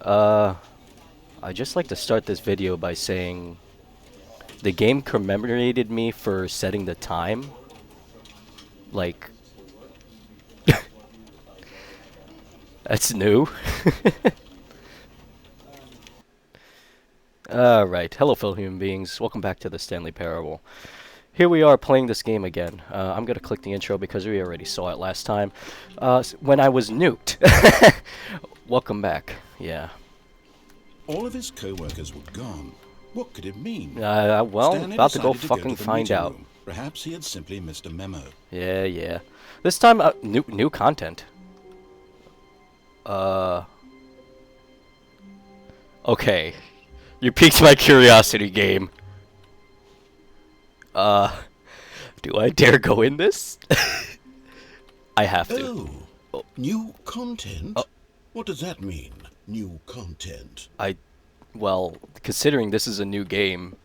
I just like to start this video by saying the game commemorated me for setting the time. Like, that's new. Alright, hello fellow human beings, welcome back to the Stanley Parable. Here we are playing this game again. I'm gonna click the intro because we already saw it last time. When I was nuked. Welcome back, yeah. All of his co-workers were gone. What could it mean? Well, Stanley about to go decided fucking the find meeting out. room. Perhaps he had simply missed a memo. Yeah. This time, new content. Okay. You piqued my curiosity, game. Do I dare go in this? I have to. Oh, new content? What does that mean, new content? Well, considering this is a new game,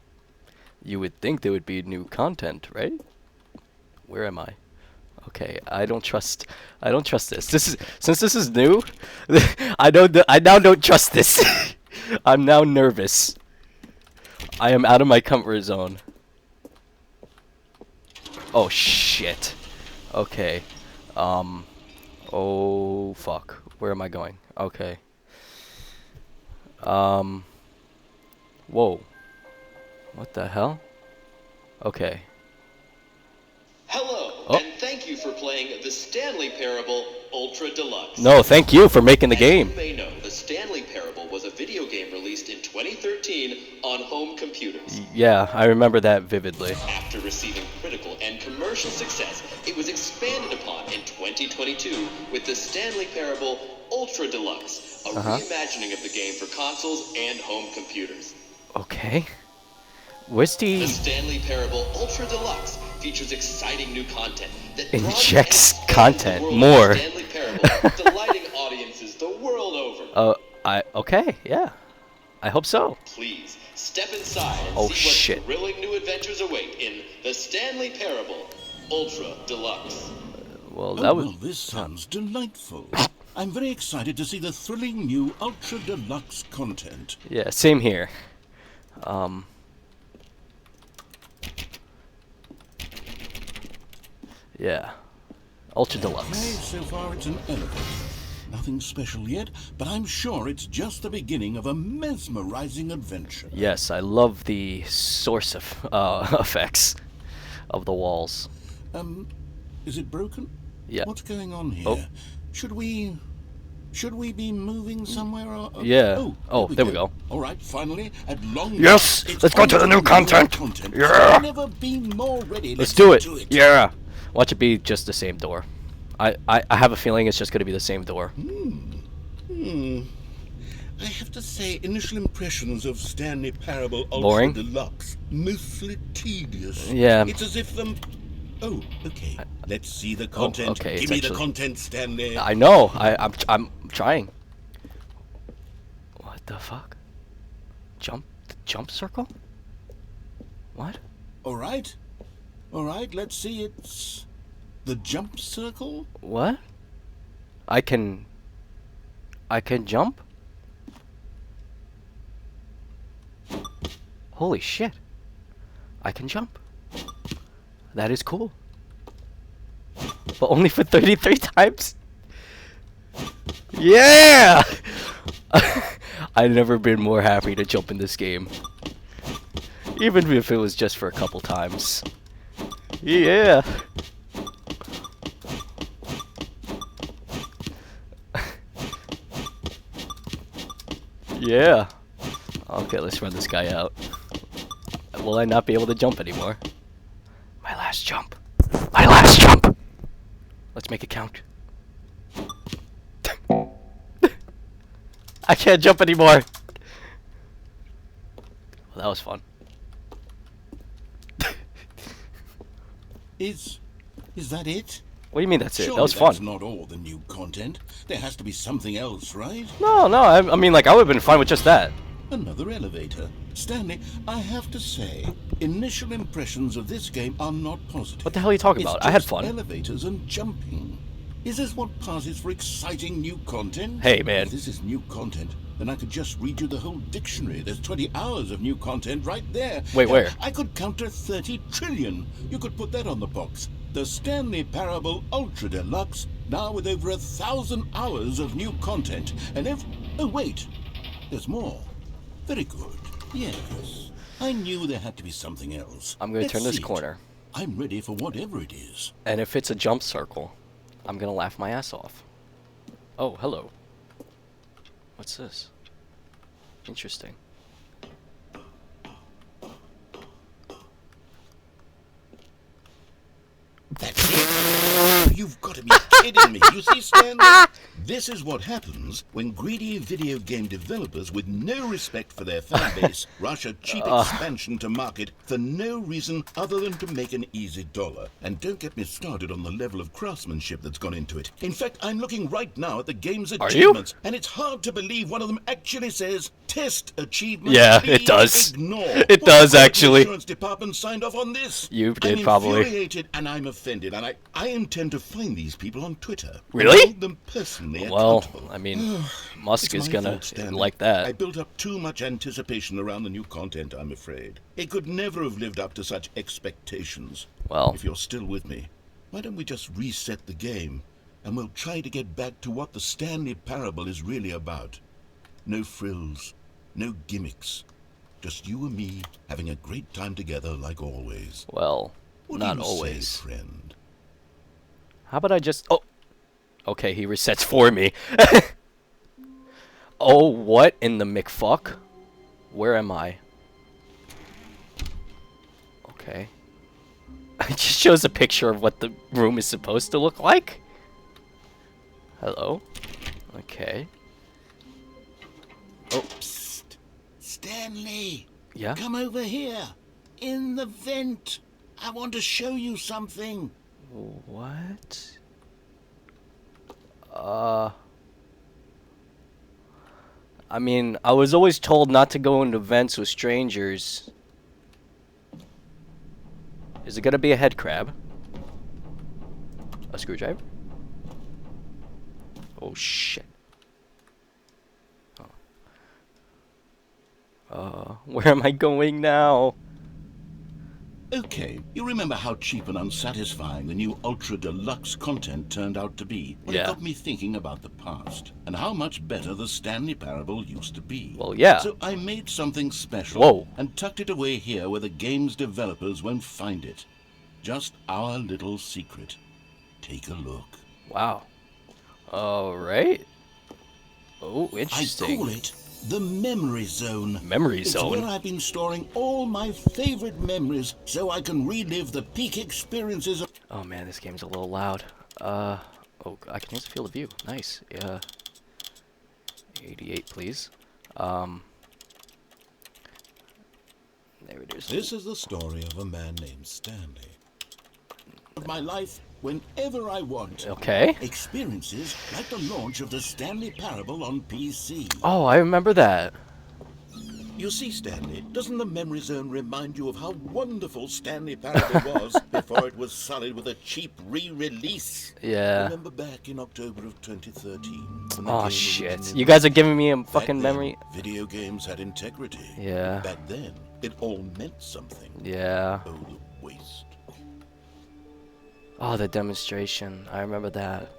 you would think there would be new content, right? Where am I? Okay, I don't trust this. Since this is new, I now don't trust this. I'm now nervous. I am out of my comfort zone. Oh shit. Okay. Oh fuck. Where am I going? Okay. Whoa. What the hell? Okay. Hello, and thank you for playing the Stanley Parable Ultra Deluxe. No, thank you for making the game. As you may know, the Stanley Parable was a video game released in 2013 on home computers. Yeah, I remember that vividly. After receiving critical and commercial success, it was expanded upon in 2022 with the Stanley Parable Ultra Deluxe, a reimagining of the game for consoles and home computers. Okay. Where's The Stanley Parable Ultra Deluxe features exciting new content that injects content more. Stanley Parable, delighting audiences the world over. Okay, yeah. I hope so. Please step inside and see what thrilling new adventures await in the Stanley Parable Ultra Deluxe. Well, that was. Well, this sounds delightful. I'm very excited to see the thrilling new Ultra Deluxe content. Yeah, same here. Yeah. Ultra Deluxe. Okay, so far it's an elevator. Nothing special yet, but I'm sure it's just the beginning of a mesmerizing adventure. Yes, I love the source of effects of the walls. Is it broken? Yeah. What's going on here? Oh. Should we be moving somewhere? Or, Yeah. Oh, there we go. All right, finally, at long Yes! last, Let's go to the new content! Yeah! I've never been more ready. Let's do it! Yeah! Watch it be just the same door. I have a feeling it's just going to be the same door. I have to say, initial impressions of Stanley Parable Ultra Boring? Deluxe, mostly tedious. Yeah. It's as if Oh, okay. Let's see the content. Okay, Give me the content, Stanley. I know. I'm trying. What the fuck? Jump circle? What? All right. Let's see. It's the jump circle. What? I can jump? Holy shit. I can jump. That is cool. But only for 33 times? Yeah! I've never been more happy to jump in this game. Even if it was just for a couple times. Yeah! Yeah! Okay, let's run this guy out. Will I not be able to jump anymore? My last jump. My last jump! Let's make it count. I can't jump anymore! Well, that was fun. Is that it? What do you mean that's it? Surely That was that's fun. not all the new content. There has to be something else, right? No, I mean, like, I would have been fine with just that. Another elevator. Stanley, I have to say, initial impressions of this game are not positive. What the hell are you talking about? I had fun. Elevators and jumping. Is this what passes for exciting new content? Hey, man. If this is new content, then I could just read you the whole dictionary. There's 20 hours of new content right there. Wait, where? I could counter 30 trillion. You could put that on the box. The Stanley Parable Ultra Deluxe, now with over 1,000 hours of new content. And oh, wait. There's more. Very good. Yes. I knew there had to be something else. I'm going to turn this see it. corner. I'm ready for whatever it is. And if it's a jump circle, I'm going to laugh my ass off. Oh, hello. What's this? Interesting. That's it. You've got to be kidding me. You see, Stanley? This is what happens when greedy video game developers with no respect for their fan base rush a cheap expansion to market for no reason other than to make an easy dollar. And don't get me started on the level of craftsmanship that's gone into it. In fact, I'm looking right now at the game's achievements, and it's hard to believe one of them actually says, test achievements. Yeah, it does. Ignore. It does, actually. The insurance department signed off on this. You did, I'm probably. infuriated and I'm offended, and I intend to find these people on Twitter. Really? And hold them personally accountable. I mean, Musk It's is my gonna fault, Stanley. like that. I built up too much anticipation around the new content, I'm afraid. It could never have lived up to such expectations. Well, If you're still with me, why don't we just reset the game, and we'll try to get back to what the Stanley Parable is really about. No frills, no gimmicks. Just you and me having a great time together like always. well, What not do you always. say, friend? How about I just... Oh! Okay, he resets for me. Oh, what in the McFuck? Where am I? Okay. It just shows a picture of what the room is supposed to look like. Hello? Okay. Oh, Psst. Stanley! yeah? Come over here. In the vent. I want to show you something. What? I mean, I was always told not to go into vents with strangers. Is it gonna be a head crab? A screwdriver? Oh shit. Where am I going now? Okay, you remember how cheap and unsatisfying the new Ultra Deluxe content turned out to be? Well, Yeah. It got me thinking about the past and how much better the Stanley Parable used to be. Well, yeah. So I made something special Whoa. and tucked it away here where the game's developers won't find it. Just our little secret. Take a look. Wow. Alright. Oh, I interesting. call it the Memory Zone. Memory It's Zone. where I've been storing all my favorite memories so I can relive the peak experiences of... Oh man, this game's a little loud. Oh, I can also feel the view. Nice. Yeah. 88, please. There it is. This is the story of a man named Stanley. Of my life whenever I want. Okay. Experiences like the launch of the Stanley Parable on PC. Oh, I remember that. You see, Stanley, doesn't the Memory Zone remind you of how wonderful Stanley Parable was before it was sullied with a cheap re-release? Yeah. Remember back in October of 2013? when the Oh game shit. originally You guys are launched? giving me a Back fucking then, memory. Video games had integrity. Yeah. Back then, it all meant something. Yeah. Oh, the waste. Oh, the demonstration. I remember that.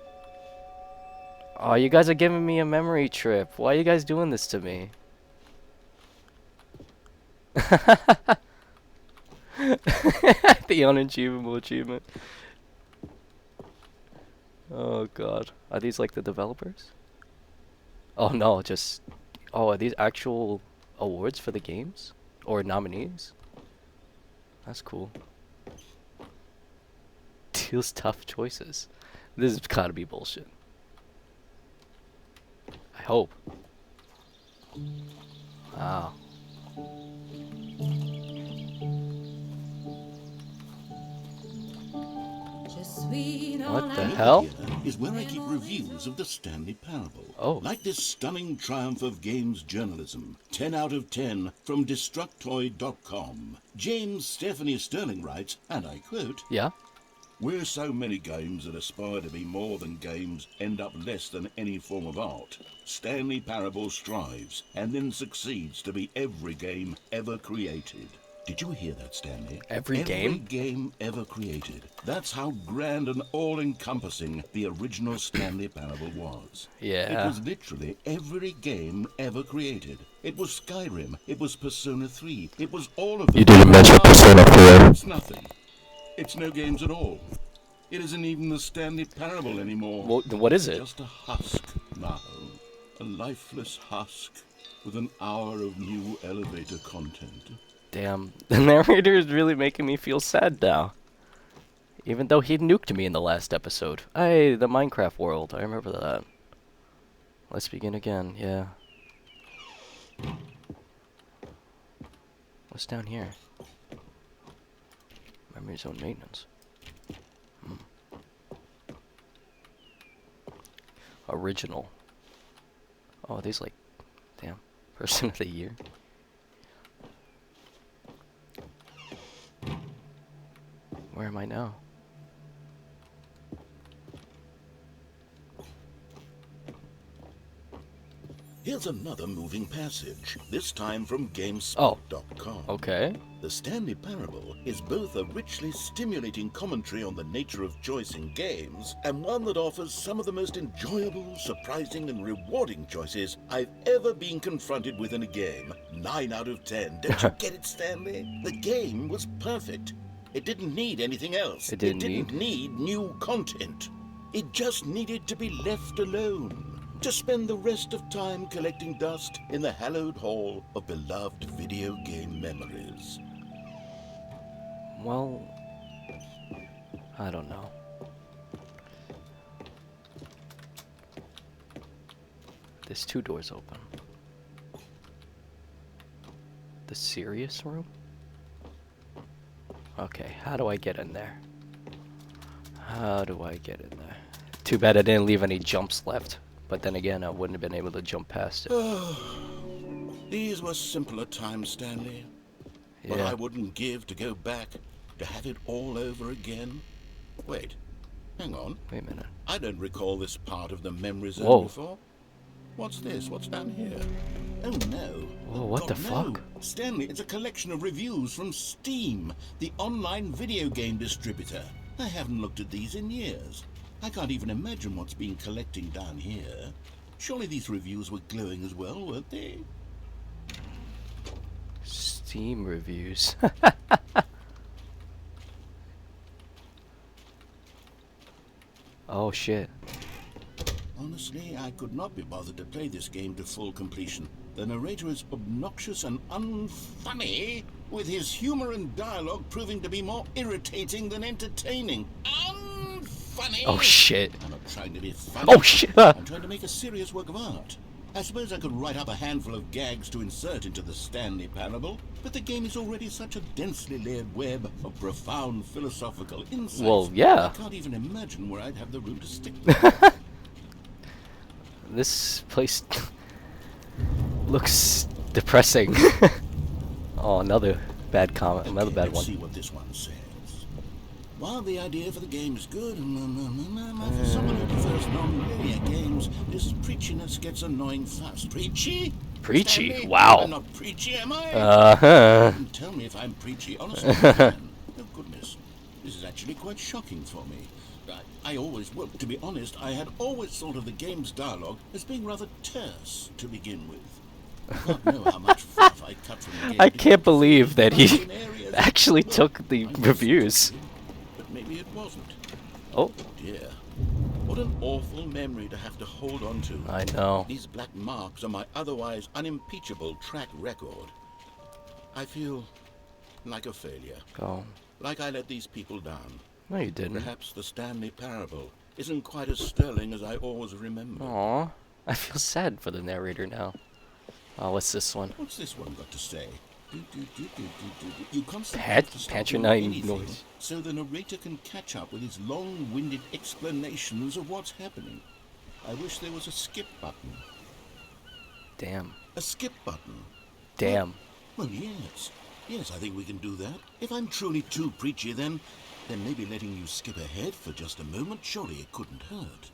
Oh, you guys are giving me a memory trip. Why are you guys doing this to me? The unachievable achievement. Oh god. Are these like the developers? Oh no, just... Oh, are these actual awards for the games? Or nominees? That's cool. Deals tough choices. This has gotta be bullshit. I hope. Wow. What the hell? Here is where I keep reviews of the Stanley Parable. Oh. Like this stunning triumph of games journalism. 10 out of 10 from Destructoid.com. James Stephanie Sterling writes, and I quote, Yeah? Where so many games that aspire to be more than games end up less than any form of art, Stanley Parable strives and then succeeds to be every game ever created. Did you hear that, Stanley? Every Every game? game ever created. That's how grand and all-encompassing the original Stanley Parable was. Yeah. It was literally every game ever created. It was Skyrim. It was Persona 3. It was all of them. You didn't mention Persona 4. It's nothing. It's no games at all. It isn't even the Stanley Parable anymore. What is it? Just a husk now. A lifeless husk with an hour of new elevator content. Damn, the narrator is really making me feel sad now. Even though he nuked me in the last episode. Hey, the Minecraft world, I remember that. Let's begin again, yeah. What's down here? Memory zone maintenance. Original. Oh, these like, damn, person of the year. Where am I now? Here's another moving passage, this time from GameSpot.com. Okay. The Stanley Parable is both a richly stimulating commentary on the nature of choice in games, and one that offers some of the most enjoyable, surprising, and rewarding choices I've ever been confronted with in a game. 9 out of 10. Don't you get it, Stanley? The game was perfect. It didn't need anything else. It didn't need new content. It just needed to be left alone. To spend the rest of time collecting dust in the hallowed hall of beloved video game memories. Well, I don't know. There's 2 doors open. The serious room? Okay, how do I get in there? How do I get in there? Too bad I didn't leave any jumps left. But then again, I wouldn't have been able to jump past it. These were simpler times, Stanley. But Yeah. I wouldn't give to go back, to have it all over again. Wait, hang on. Wait a minute. I don't recall this part of the memory zone Whoa. before. What's this? What's down here? Oh no. Whoa, what the God, no. fuck? Stanley, it's a collection of reviews from Steam, the online video game distributor. I haven't looked at these in years. I can't even imagine what's been collecting down here. Surely these reviews were glowing as well, weren't they? Steam reviews. Oh shit. Honestly, I could not be bothered to play this game to full completion. The narrator is obnoxious and unfunny, with his humor and dialogue proving to be more irritating than entertaining. Unfunny! Oh shit. I'm not trying to be funny. Oh shit. I'm trying to make a serious work of art. I suppose I could write up a handful of gags to insert into the Stanley Parable, but the game is already such a densely layered web of profound philosophical insights. Well, yeah. I can't even imagine where I'd have the room to stick them. This place looks depressing. Oh, another bad comment. Another Okay, bad let's see one. what this one says. While the idea for the game is good, for someone who prefers non-linear games, this preachiness gets annoying fast. Preachy? Preachy? Stanley? Wow. I'm not preachy, am I? Uh-huh. Don't tell me if I'm preachy, honestly. Oh goodness, this is actually quite shocking for me. Well, to be honest, I had always thought of the game's dialogue as being rather terse to begin with. I don't know how much fluff I cut from the game. I can't believe that he in areas actually well, took the I guess reviews. it did, but maybe it wasn't. Oh, Dear, what an awful memory to have to hold on to. I know. These black marks are my otherwise unimpeachable track record. I feel like a failure. Oh, Like I let these people down. no you didn't. Perhaps the Stanley Parable isn't quite as sterling as I always remember. Aw, I feel sad for the narrator now. Oh, what's this one? What's this one got to say? You constantly Pat- have to stop patronize doing anything noise. so the narrator can catch up with his long-winded explanations of what's happening. I wish there was a skip button. Damn. A skip button. Damn. Well, yes. Yes, I think we can do that. If I'm truly too preachy, then then maybe letting you skip ahead for just a moment, surely it couldn't hurt.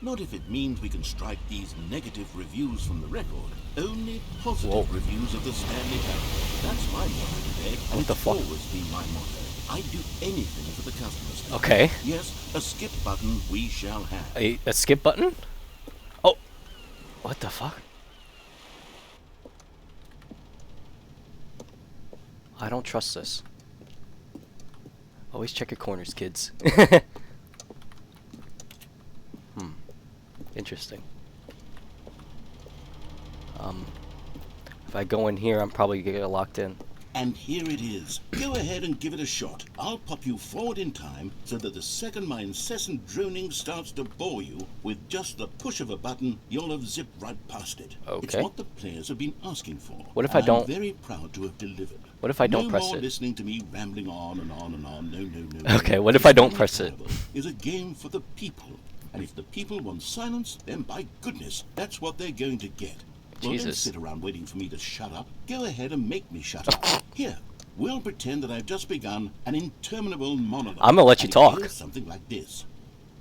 Not if it means we can strike these negative reviews from the record. Only positive reviews of the Stanley Parable. That's my motto today, and What the it's fuck? always been my motto. I'd do anything for the customers. Okay. Yes, a skip button we shall have. A skip button? Oh. What the fuck? I don't trust this. Always check your corners, kids. Interesting. If I go in here, I'm probably gonna get locked in. And here it is. Go ahead and give it a shot. I'll pop you forward in time so that the second my incessant droning starts to bore you, with just the push of a button, you'll have zipped right past it. It's Okay. what the players have been asking for. What if I don't- I'm very proud to have delivered. What if I don't no press more it? listening to me rambling on and on and on. No. Okay, what if I don't Stanley press it? Parable is a game for the people. And if the people want silence, then by goodness, that's what they're going to get. Well, don't Jesus. sit around waiting for me to shut up. Go ahead and make me shut up. Here, we'll pretend that I've just begun an interminable monologue. I'm gonna let you And it talk. goes something like this.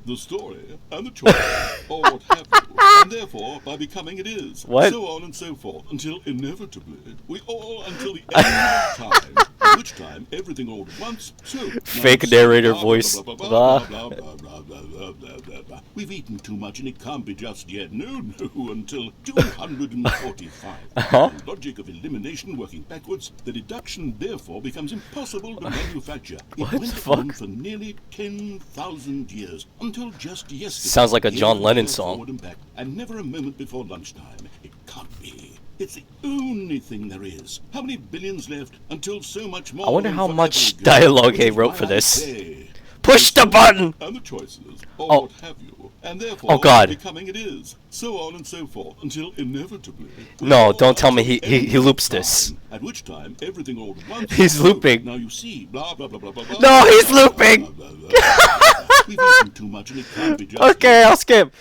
The story and the choice, or what have you, and therefore, by becoming it is. What? So on and so forth, until inevitably, we all, until the end of time, at which time, everything all at once, so... Fake now, narrator blah, blah, voice. blah, blah, Blah. blah, blah, blah, blah, blah, blah, blah, blah, blah. We've eaten too much and it can't be just yet. No, until 245. The logic of elimination working backwards, the deduction therefore becomes impossible to manufacture. It What went the fuck? on for nearly 10,000 years, until just yesterday. Sounds like a Here John and Lennon there, song. forward and back, and never a moment before lunchtime. It can't be. It's the only thing there is. How many billions left until so much more? I wonder than how forever much ago? dialogue Which he is wrote why for I this. say, Push the button! and the choices, or Oh. what have you, and therefore Oh, God. becoming it is, so on and so forth, until inevitably. No, all don't tell me until he end of loops time, this. At which time everything all at once. He's so, looping. Now you see, blah blah blah blah blah. No, he's blah, looping. blah, blah, blah, blah. We've eaten too much and it can't be just. Okay, I'll skip.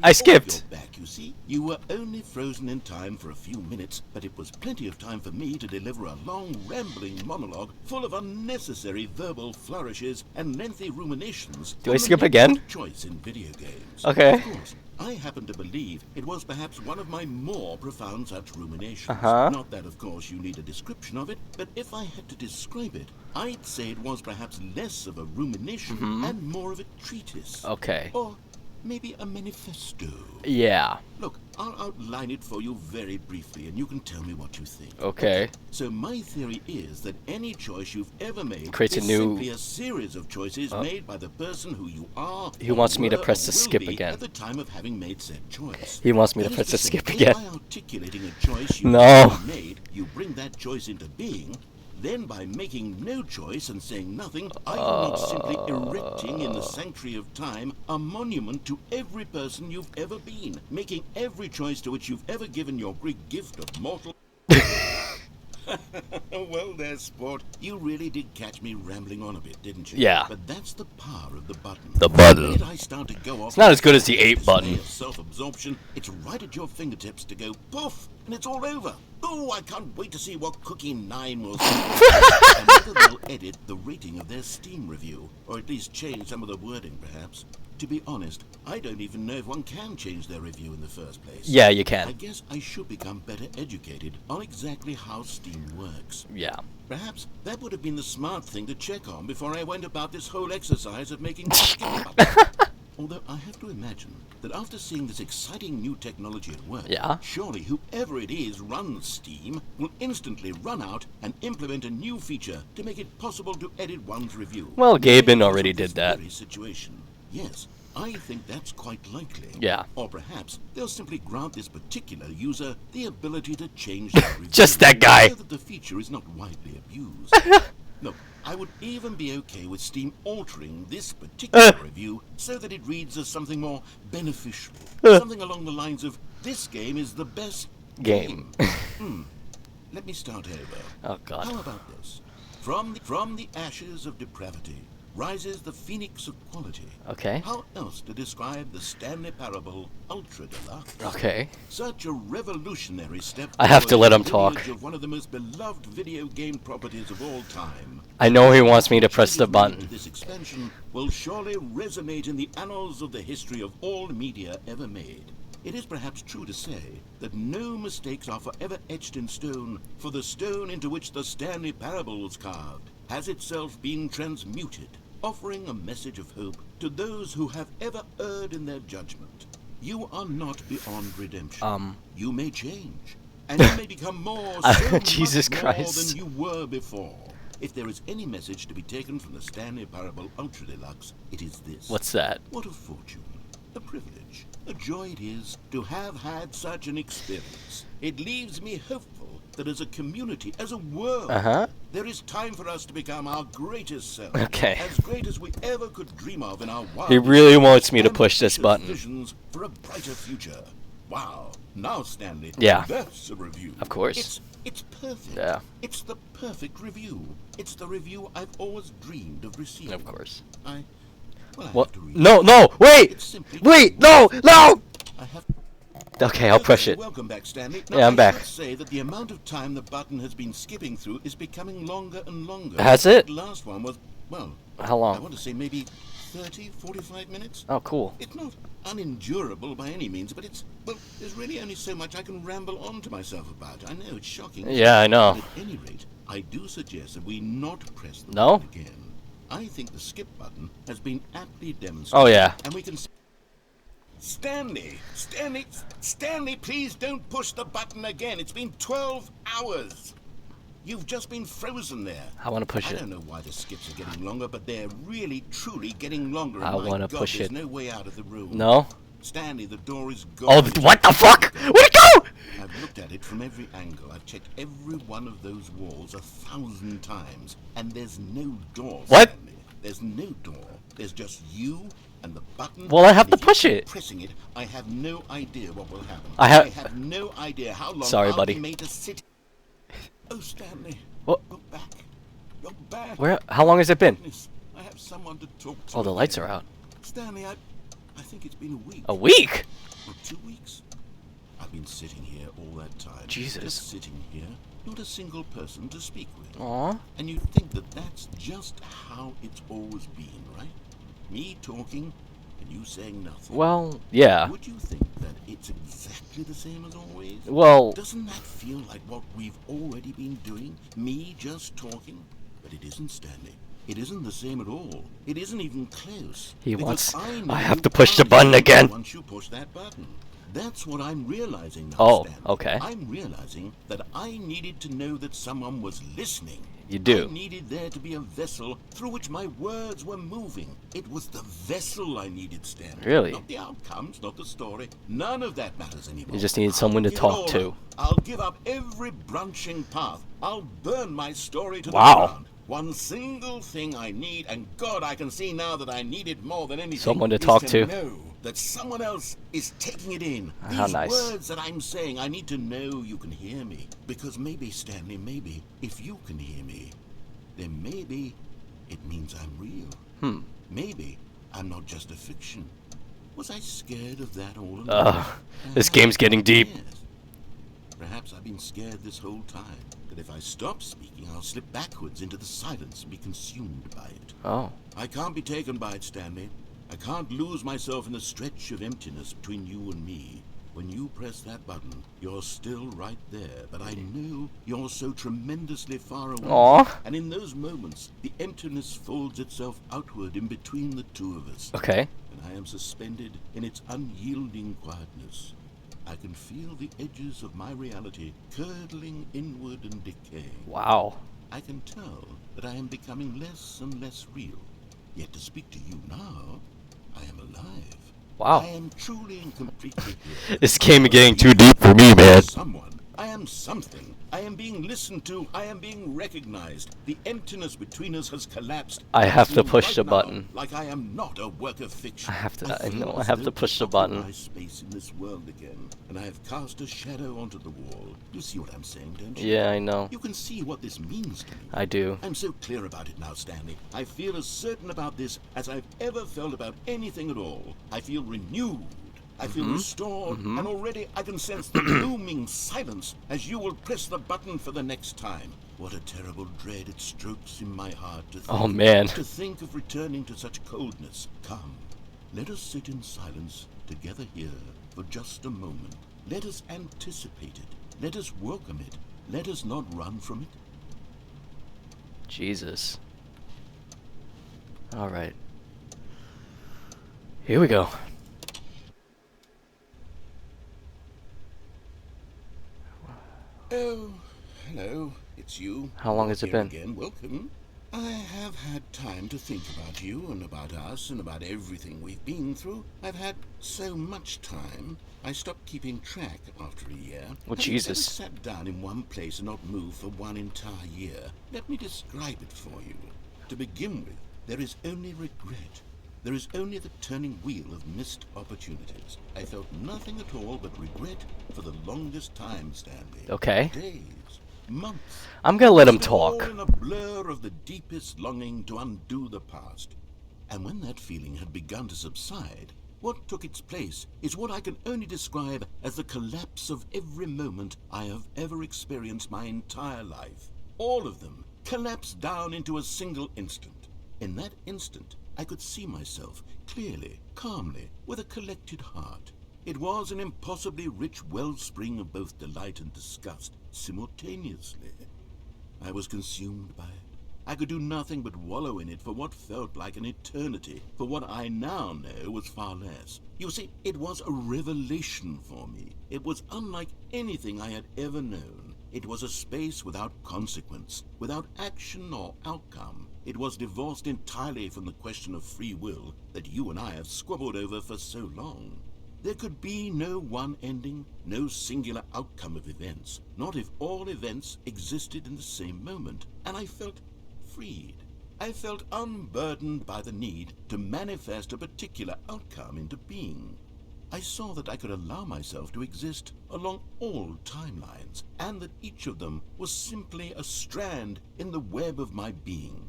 I skipped. You're back, you see. You were only frozen in time for a few minutes, but it was plenty of time for me to deliver a long, rambling monologue full of unnecessary verbal flourishes and lengthy ruminations. Do I on the skip next again? Choice in video games. Okay. Of course, I happen to believe it was perhaps one of my more profound such ruminations. Uh-huh. Not that, of course, you need a description of it, but if I had to describe it, I'd say it was perhaps less of a rumination and more of a treatise. Okay. Or maybe a manifesto. Yeah. Look, I'll outline it for you very briefly, and you can tell me what you think. Okay. So my theory is that any choice you've ever made Creates a is new- simply a series of choices made by the person who you are. He or wants me to were press or the will skip be again. At the time of having made said choice. He wants me to That press is the say, skip if again. by articulating a choice you No. have made, you bring that choice into being. Then by making no choice and saying nothing, are you not simply erecting in the sanctuary of time a monument to every person you've ever been, making every choice to which you've ever given your Greek gift of mortal... Well there, sport. You really did catch me rambling on a bit, didn't you? Yeah. But that's the power of the button. The button. The minute I start to go off It's not as good as the this 8 display button. of self-absorption, it's right at your fingertips to go poof, and it's all over. Oh, I can't wait to see what Cookie 9 will say. And whether they'll edit the rating of their Steam review, or at least change some of the wording, perhaps. To be honest, I don't even know if one can change their review in the first place. Yeah, you I can. guess I should become better educated on exactly how Steam works. Yeah. Perhaps that would have been the smart thing to check on before I went about this whole exercise of making the skip button. Although I have to imagine that after seeing this exciting new technology at work, Yeah. surely whoever it is runs Steam will instantly run out and implement a new feature to make it possible to edit one's review. Well, Gaben Because already of this did that. very situation. Yes, I think that's quite likely. Yeah. Or perhaps they'll simply grant this particular user the ability to change their review. Just that guy. So that the feature is not widely abused. Look, I would even be okay with Steam altering this particular review so that it reads as something more beneficial. Something along the lines of, this game is the best Game. Let me start over. Oh, God. How about this? From the ashes of depravity, rises the phoenix of quality. Okay. How else to describe the Stanley Parable Ultra Deluxe? Okay. Such a revolutionary step I have to forward let in him the talk. lineage of one of the most beloved video game properties of all time. I know he wants me to press the Changes made button. to this expansion will surely resonate in the annals of the history of all media ever made. It is perhaps true to say that no mistakes are forever etched in stone, for the stone into which the Stanley Parable was carved has itself been transmuted, offering a message of hope to those who have ever erred in their judgment. You are not beyond redemption. You may change, and you may become more, so Jesus much more Christ. than you were before. If there is any message to be taken from the Stanley Parable Ultra Deluxe, it is this. What's that? What a fortune, a privilege, a joy it is to have had such an experience. It leaves me hopeful that as a community, as a world, there is time for us to become our greatest selves. Okay. As great as we ever could dream of in our wildest He really wants me to push this ambitious button. visions for a brighter future. Wow. Now, Stanley, Yeah. that's a review. Of course. It's perfect. Yeah. It's the perfect review. It's the review I've always dreamed of receiving. Of course. I have What? to read No, it. no, wait! It's simply Wait, no, no! I have. Okay, I'll push it. Welcome back, Stanley. Yeah, I'm back. I should say that the amount of time the button has been skipping through is becoming longer and longer. Has it? The last one was, well, How I long? want to say maybe 30, 45 minutes. Oh, cool. It's not unendurable by any means, but there's really only so much I can ramble on to myself about. I know, it's shocking. Yeah, I know. But at any rate, I do suggest that we not press the No? button again. I think the skip button has been aptly demonstrated. Oh, yeah. And we can... Stanley, please don't push the button again. It's been 12 hours. You've just been frozen there. I want to push I it. don't know why the skips are getting longer, but they're really, truly getting longer. I want to push there's it. no way out of the room. No? Stanley, the door is Oh, gone. what the fuck? Where'd it go? I've looked at it from every angle. I've checked every one of those walls 1,000 times, and there's no door. What? Stanley. There's no door. There's just you and the button. Well, I have and to if you push keep it. Pressing it, I have no idea what will happen. I have no idea how long Sorry, I'll buddy. be made to sit. Oh, Stanley. What? You're back. You're back. Where? How long has it been? Goodness, I have someone to talk to. Oh, the lights are out. Stanley, I think it's been a week. A week? Or 2 weeks. I've been sitting here all that time. Jesus. Just sitting here. Not a single person to speak with. Aw. And you'd think that that's just how it's always been, right? Me talking and you saying nothing. Well, yeah. Would you think that it's exactly the same as always? Well, Doesn't that feel like what we've already been doing? Me just talking? But it isn't, Stanley. It isn't the same at all. It isn't even close. He Because wants- know I have you to push the can't button hear me again. Once you push that button. That's what I'm realizing now, Oh, Stanley. okay. I'm realizing that I needed to know that someone was listening. You do. I needed there to be a vessel through which my words were moving. It was the vessel I needed, Stanley. Really? Not the outcomes, not the story. None of that matters anymore. You just need I'll someone to give it talk all to. up. I'll give up every branching path. I'll burn my story to Wow. the ground. One single thing I need, and God, I can see now that I need it more than anything. Someone to is talk to. know that someone else is taking it in. How These nice. words that I'm saying, I need to know you can hear me. Because maybe, Stanley, maybe, if you can hear me, then maybe it means I'm real. Maybe I'm not just a fiction. Was I scared of that all along? This game's getting deep. Yes. Perhaps I've been scared this whole time. That if I stop speaking, I'll slip backwards into the silence and be consumed by it. Oh. I can't be taken by it, Stanley. I can't lose myself in the stretch of emptiness between you and me. When you press that button, you're still right there, but I know you're so tremendously far away. Aw. And in those moments, the emptiness folds itself outward in between the two of us. Okay. And I am suspended in its unyielding quietness. I can feel the edges of my reality curdling inward and decaying. Wow. I can tell that I am becoming less and less real. Yet to speak to you now, I am alive. Wow. I am truly and completely here. This game is getting too deep for me, man. Someone I am something. I am being listened to. I am being recognized. The emptiness between us has collapsed. I have to feel push right the now button. like I am not a work of fiction. I feel know I as have to though push the occupy button. space in this world again, and I have cast a shadow onto the wall. You see what I'm saying, don't you? Yeah, I know. You can see what this means to me. I do. I'm so clear about it now, Stanley. I feel as certain about this as I've ever felt about anything at all. I feel renewed. I feel restored, and already I can sense the looming silence as you will press the button for the next time. What a terrible dread it strokes in my heart to think, Oh, man. to think of returning to such coldness. Come, let us sit in silence together here for just a moment. Let us anticipate it. Let us welcome it. Let us not run from it. Jesus. Alright. Here we go. Oh, hello. It's you. How long has it Here been? Again. Welcome. I have had time to think about you and about us and about everything we've been through. I've had so much time. I stopped keeping track after a year. Well, Have you Jesus. ever sat down in one place and not moved for one entire year? Let me describe it for you. To begin with, there is only regret. There is only the turning wheel of missed opportunities. I felt nothing at all but regret for the longest time, Stanley. Okay. Days, months. I'm gonna let him It was all talk. in a blur of the deepest longing to undo the past. And when that feeling had begun to subside, what took its place is what I can only describe as the collapse of every moment I have ever experienced my entire life. All of them collapsed down into a single instant. In that instant, I could see myself clearly, calmly, with a collected heart. It was an impossibly rich wellspring of both delight and disgust simultaneously. I was consumed by it. I could do nothing but wallow in it for what felt like an eternity, for what I now know was far less. You see, it was a revelation for me. It was unlike anything I had ever known. It was a space without consequence, without action or outcome. It was divorced entirely from the question of free will that you and I have squabbled over for so long. There could be no one ending, no singular outcome of events, not if all events existed in the same moment, and I felt freed. I felt unburdened by the need to manifest a particular outcome into being. I saw that I could allow myself to exist along all timelines, and that each of them was simply a strand in the web of my being.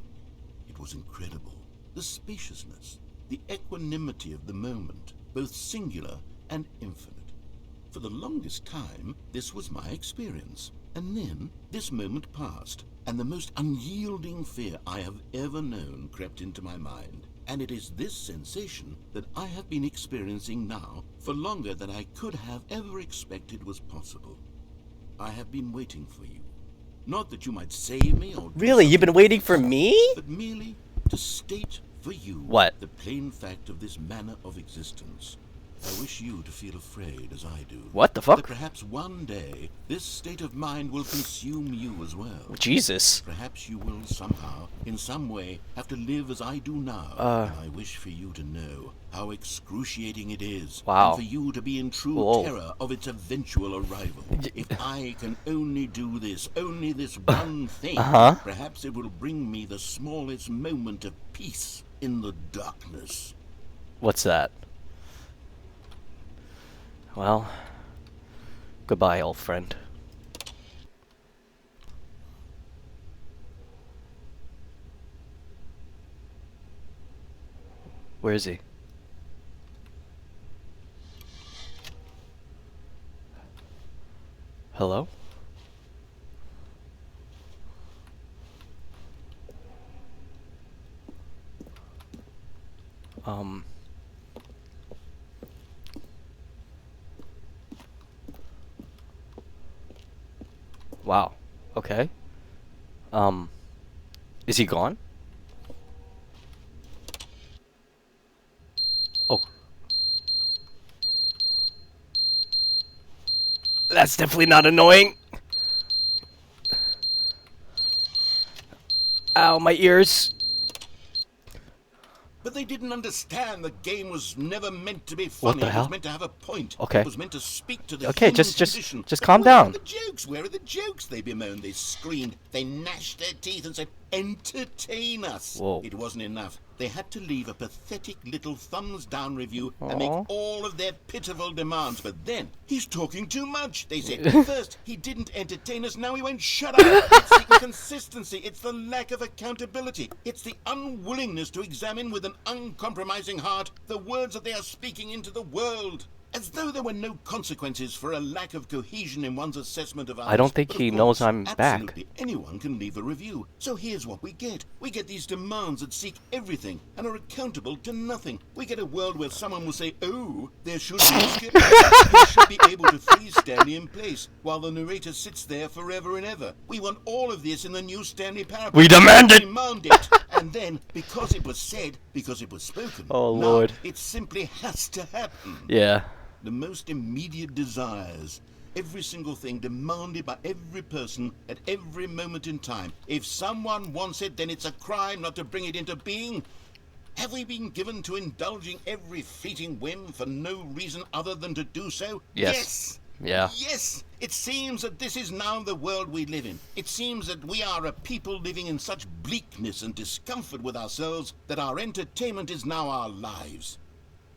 It was incredible. The spaciousness, the equanimity of the moment, both singular and infinite. For the longest time, this was my experience. And then, this moment passed, and the most unyielding fear I have ever known crept into my mind. And it is this sensation that I have been experiencing now for longer than I could have ever expected was possible. I have been waiting for you. Not that you might save me or... Really? You've been waiting for me? But merely to state for you What? the plain fact of this manner of existence. I wish you to feel afraid as I do. What the fuck? That perhaps one day this state of mind will consume you as well. Jesus. Perhaps you will somehow, in some way, have to live as I do now. And I wish for you to know how excruciating it is. Wow. And for you to be in true Whoa. terror of its eventual arrival. If I can only do this, only this one thing, perhaps it will bring me the smallest moment of peace in the darkness. What's that? Well, goodbye, old friend. Where is he? Hello? Wow. Okay. Is he gone? Oh. That's definitely not annoying. Ow, my ears. But they didn't understand the game was never meant to be What funny. the It hell? was meant to have a point. Okay. It was meant to speak to the Okay, human just condition. calm Where down. are the jokes? Where are the jokes? They bemoaned. They screamed. They gnashed their teeth and said, "Entertain us." Whoa. It wasn't enough. They had to leave a pathetic little thumbs down review and make Aw. all of their pitiful demands. But then, he's talking too much, they said. First, he didn't entertain us, now he won't shut up. It's the inconsistency, it's the lack of accountability, it's the unwillingness to examine with an uncompromising heart the words that they are speaking into the world. As though there were no consequences for a lack of cohesion in one's assessment of others. I don't think But of he course, knows I'm back. absolutely anyone can leave a review. So here's what we get. We get these demands that seek everything and are accountable to nothing. We get a world where someone will say, "Oh, there should be a skip. You should be able to freeze Stanley in place while the narrator sits there forever and ever." We want all of this in the new Stanley parable. We demand it! Demand it. And then, because it was said, because it was spoken, Oh, now Lord. it simply has to happen. Yeah. The most immediate desires, every single thing demanded by every person at every moment in time. If someone wants it, then it's a crime not to bring it into being. Have we been given to indulging every fleeting whim for no reason other than to do so? Yes. Yeah. Yes! It seems that this is now the world we live in. It seems that we are a people living in such bleakness and discomfort with ourselves that our entertainment is now our lives.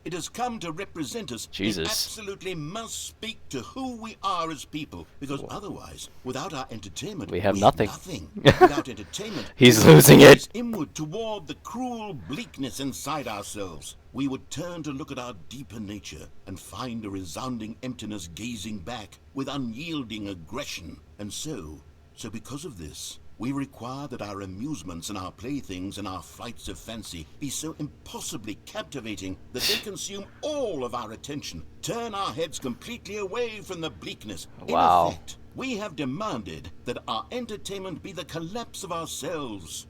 It has come to represent us. Jesus. It absolutely must speak to who we are as people, because otherwise, without our entertainment, We have nothing. Without entertainment, He's we losing gaze it. inward toward the cruel bleakness inside ourselves. We would turn to look at our deeper nature and find a resounding emptiness gazing back with unyielding aggression. And so because of this, we require that our amusements and our playthings and our flights of fancy be so impossibly captivating that they consume all of our attention, turn our heads completely away from the bleakness. Wow. In effect, we have demanded that our entertainment be the collapse of ourselves.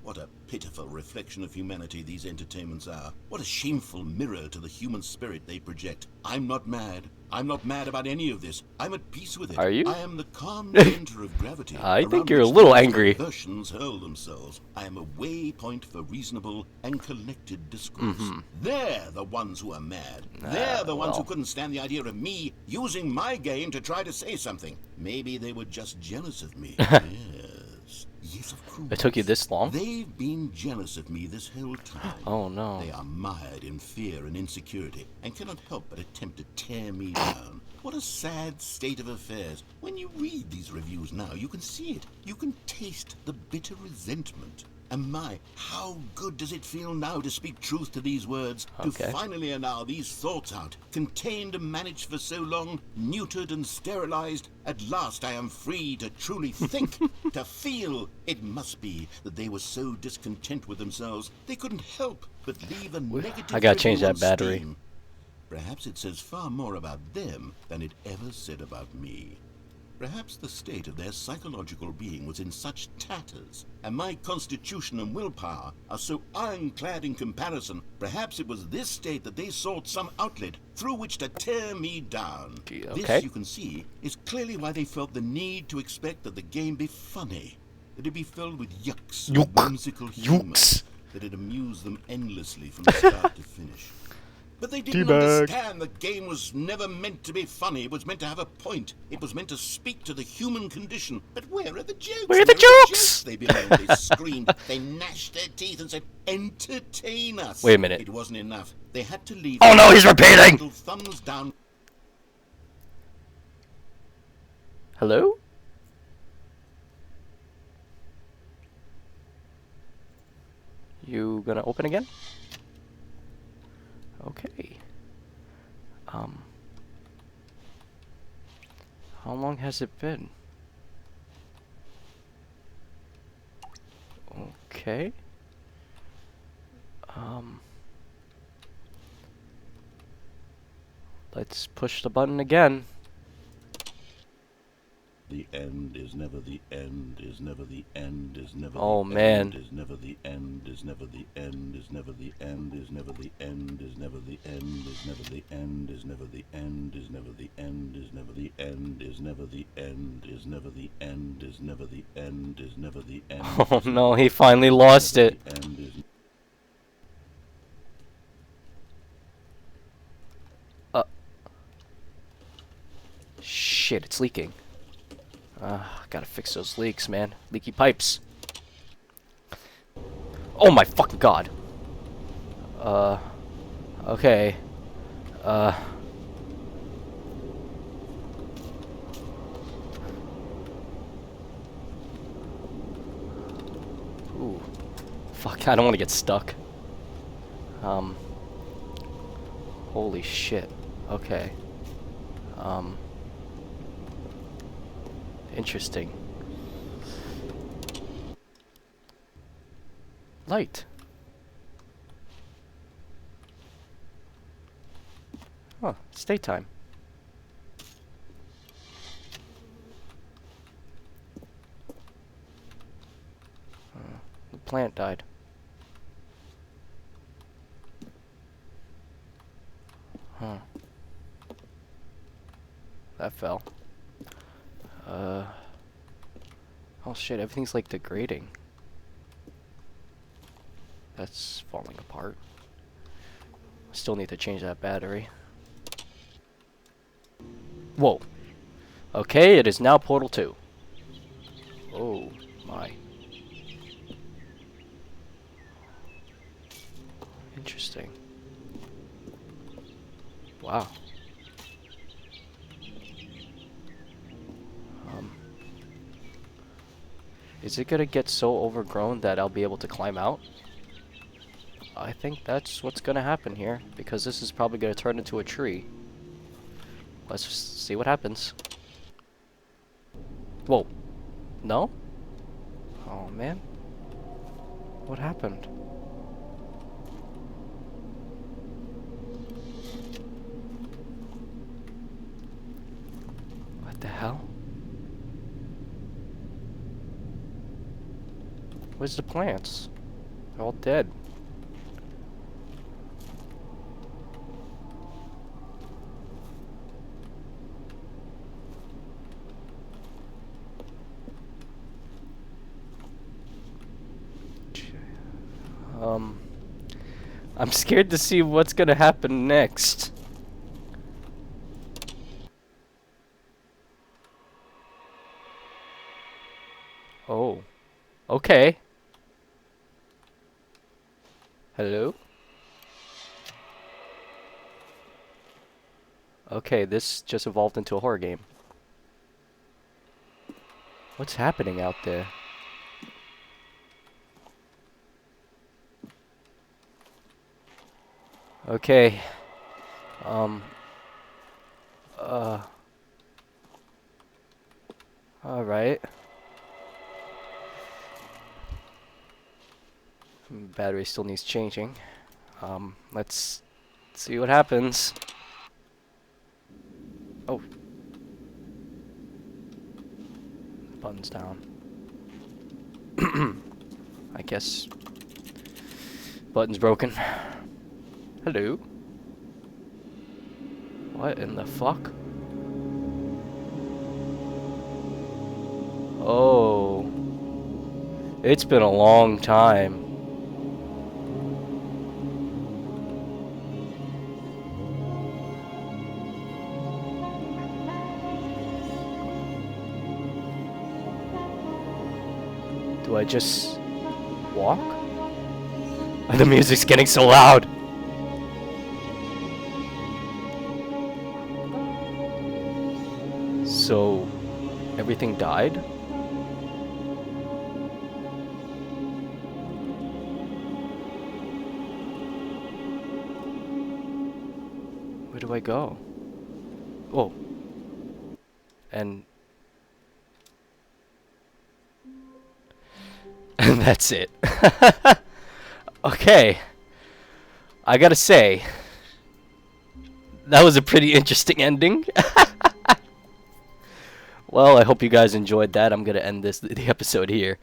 What a pitiful reflection of humanity these entertainments are. What a shameful mirror to the human spirit they project. I'm not mad. I'm not mad about any of this. I'm at peace with it. Are you? I am the calm center of gravity. I think around you're a which little these angry. perversions hurl themselves. I am a waypoint for reasonable and collected discourse. They're the ones who are mad. They're the ones who well. couldn't stand the idea of me using my game to try to say something. Maybe they were just jealous of me. Yes, of course. It took you this long? They've been jealous of me this whole time. Oh, no. They are mired in fear and insecurity and cannot help but attempt to tear me down. What a sad state of affairs. When you read these reviews now, you can see it. You can taste the bitter resentment. And my, how good does it feel now to speak truth to these words, Okay. to finally allow these thoughts out, contained and managed for so long, neutered and sterilized. At last I am free to truly think, to feel. It must be that they were so discontent with themselves, they couldn't help but leave a negative I gotta change review that on battery. Steam. Perhaps it says far more about them than it ever said about me. Perhaps the state of their psychological being was in such tatters, and my constitution and willpower are so ironclad in comparison. Perhaps it was this state that they sought some outlet through which to tear me down. Okay. This, you can see, is clearly why they felt the need to expect that the game be funny, that it be filled with yucks, and Yuck. whimsical humor, Yucks. that it amused them endlessly from start to finish. But they didn't Teabag. understand the game was never meant to be funny. It was meant to have a point. It was meant to speak to the human condition. But where are the jokes? Where are the jokes? They bemoaned, they screamed, they gnashed their teeth and said, "Entertain us." Wait a minute. It wasn't enough. They had to leave. Oh, no, he's repeating! Little thumbs down. Hello? You gonna open again? Okay. How long has it been? Okay. Let's push the button again. The end is never the end, is never the end, is never Oh, the man. end, is never the end, is never the end, is never the end, is never the end, is never the end, is never the end, is never the end, is never the end, is never the end, is never the end, is never the end, is never the end, is never the end. Oh no, he finally lost it. shit, it's leaking. Gotta fix those leaks, man. Leaky pipes. Oh my fucking god. Okay. Ooh. Fuck, I don't want to get stuck. Holy shit. Okay. Interesting. Light. Huh, it's daytime. The plant died. Huh. That fell. Oh shit, everything's like degrading. That's falling apart. Still need to change that battery. Whoa. Okay, it is now Portal 2. Oh my. Interesting. Wow. Is it gonna get so overgrown that I'll be able to climb out? I think that's what's gonna happen here, because this is probably gonna turn into a tree. Let's just see what happens. Whoa. No? Oh man. What happened? What the hell? Where's the plants? They're all dead. I'm scared to see what's gonna happen next. Oh. Okay. Hello? Okay, this just evolved into a horror game. What's happening out there? Okay. Alright. Battery still needs changing. Let's see what happens. Oh. Button's down. I guess button's broken. Hello? What in the fuck? Oh. It's been a long time. Do I just walk? The music's getting so loud. So, everything died? Where do I go? Oh. And that's it. Okay. I gotta say, that was a pretty interesting ending. Well, I hope you guys enjoyed that. I'm gonna end the episode here.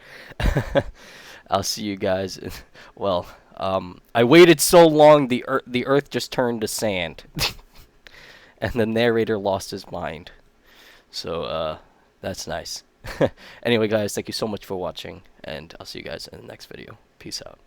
I'll see you guys. Well, I waited so long, the earth just turned to sand, and the narrator lost his mind. So that's nice. Anyway, guys, thank you so much for watching, and I'll see you guys in the next video. Peace out.